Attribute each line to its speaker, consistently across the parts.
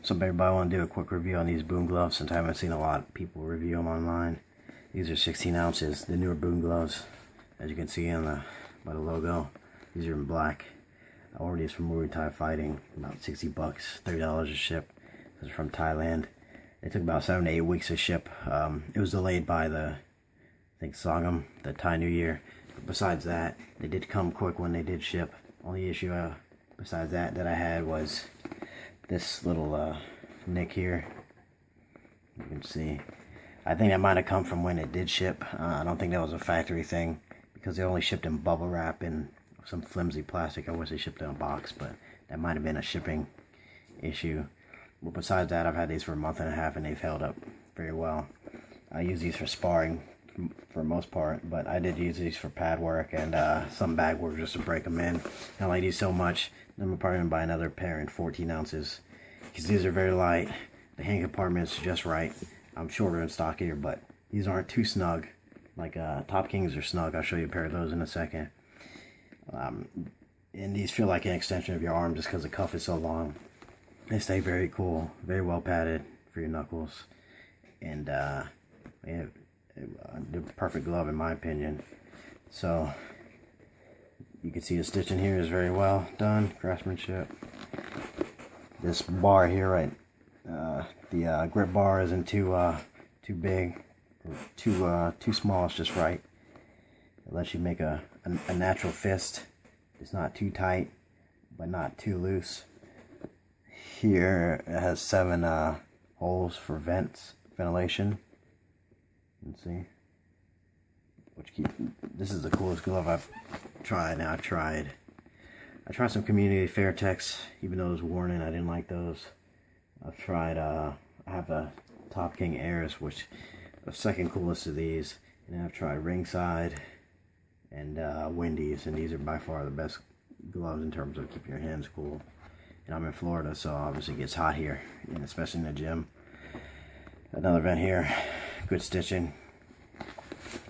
Speaker 1: So everybody, I want to do a quick review on these Boon gloves since I haven't seen a lot of people review them online. These are 16 ounces, the newer Boon gloves, as you can see on by the logo. These are in black. I ordered these from Muay Thai Fighting, about 60 bucks, $30 a ship. This is from Thailand. It took about 7 to 8 weeks to ship. It was delayed by I think Sangam, the Thai New Year. But besides that, they did come quick when they did ship. Only issue besides that I had was this little nick here. You can see. I think that might have come from when it did ship. I don't think that was a factory thing because they only shipped in bubble wrap and some flimsy plastic. I wish they shipped in a box, but that might have been a shipping issue. But besides that, I've had these for a month and a half and they've held up very well. I use these for sparring for the most part, but I did use these for pad work and some bag work just to break them in. I like these so much, I'm probably going to buy another pair in 14 ounces because these are very light. The hand compartment is just right. I'm shorter and stockier, but these aren't too snug. Like Top Kings are snug. I'll show you a pair of those in a second. And these feel like an extension of your arm just because the cuff is so long. They stay very cool, very well padded for your knuckles, and the perfect glove in my opinion. So you can see the stitching here is very well done, craftsmanship. This bar here, right, the grip bar isn't too big or too small. It's just right. It lets you make a natural fist. It's not too tight, but not too loose. Here it has 7 holes for ventilation. You can see. This is the coolest glove I've tried. Now I tried some community fair techs, even though those warning, I didn't like those. I've tried I have the Top King Airs, which are the second coolest of these, and then I've tried Ringside and Wendy's, and these are by far the best gloves in terms of keeping your hands cool. And I'm in Florida, so obviously it gets hot here, and especially in the gym. Another vent here, good stitching.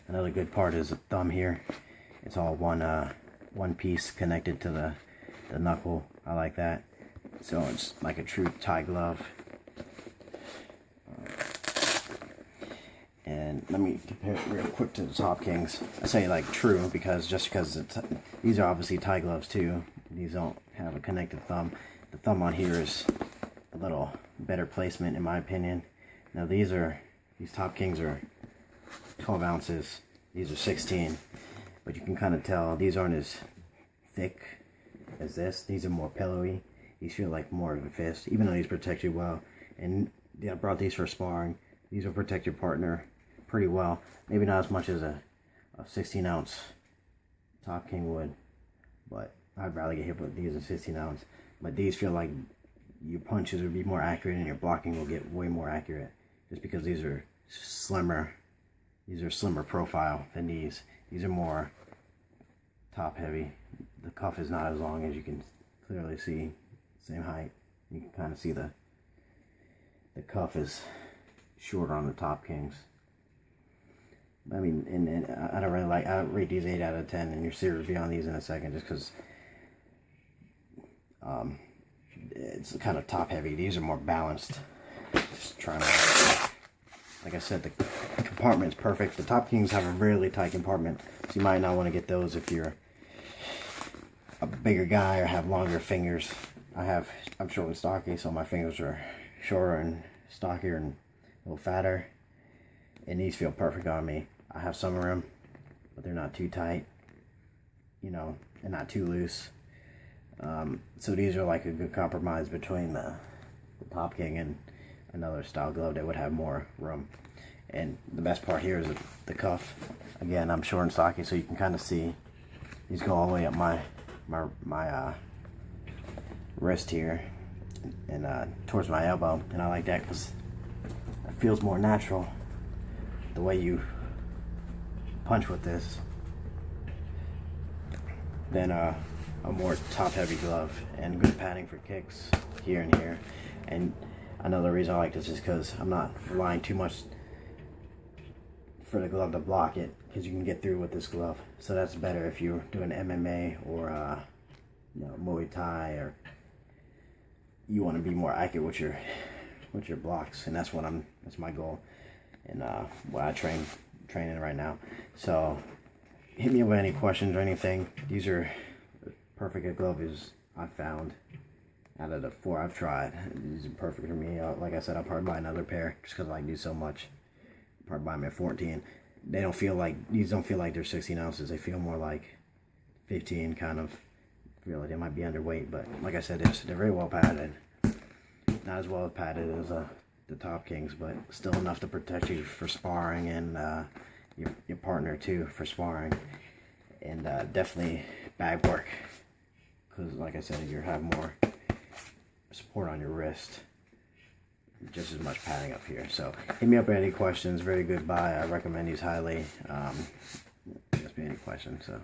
Speaker 1: Another good part is the thumb here. It's all one piece connected to the knuckle. I like that. So it's like a true Thai glove. And let me compare it real quick to the Top Kings. I say like true because these are obviously Thai gloves too. These don't have a connected thumb. The thumb on here is a little better placement in my opinion. Now these Top Kings are 12 ounces. These are 16. But you can kind of tell these aren't as thick as this. These are more pillowy. These feel like more of a fist, even though these protect you well. And I brought these for sparring. These will protect your partner pretty well. Maybe not as much as a 16 ounce Top King would, but I'd rather get hit with these than 16 ounce. But these feel like your punches will be more accurate and your blocking will get way more accurate, just because these are slimmer. These are slimmer profile than these. These are more top heavy. The cuff is not as long, as you can clearly see. Same height. You can kind of see the cuff is shorter on the Top Kings. I mean, and I don't really like. I rate these 8 out of 10, and you'll see a review on these in a second, just because it's kind of top heavy. These are more balanced. Just trying to, like I said, the compartment's perfect. The Top Kings have a really tight compartment, so you might not want to get those if you're a bigger guy or have longer fingers. I'm short and stocky, so my fingers are shorter and stockier and a little fatter, and these feel perfect on me. I have some of them, but they're not too tight, you know, and not too loose. So these are like a good compromise between the Top King and another style glove that would have more room. And the best part here is the cuff. Again, I'm short and stocky, so you can kind of see these go all the way up my wrist here and towards my elbow, and I like that because it feels more natural the way you punch with this than a more top heavy glove. And good padding for kicks here and here. And another reason I like this is because I'm not relying too much for the glove to block it, because you can get through with this glove. So that's better if you're doing MMA or you know, Muay Thai or you want to be more accurate with your blocks, and that's my goal, and what I training right now. So hit me up with any questions or anything. These are perfect gloves I've found out of the 4 I've tried. These are perfect for me. Like I said, I'll probably buy another pair just because I like these so much. I'll probably buy them at 14. These don't feel like they're 16 ounces. They feel more like 15, kind of. I feel like they might be underweight, but like I said, they're very well padded. Not as well padded as the Top Kings, but still enough to protect you for sparring, and your partner too for sparring. And definitely bag work, because like I said, you have more support on your wrist, just as much padding up here. So hit me up with any questions. Very good buy. I recommend these highly. Ask me any questions. So.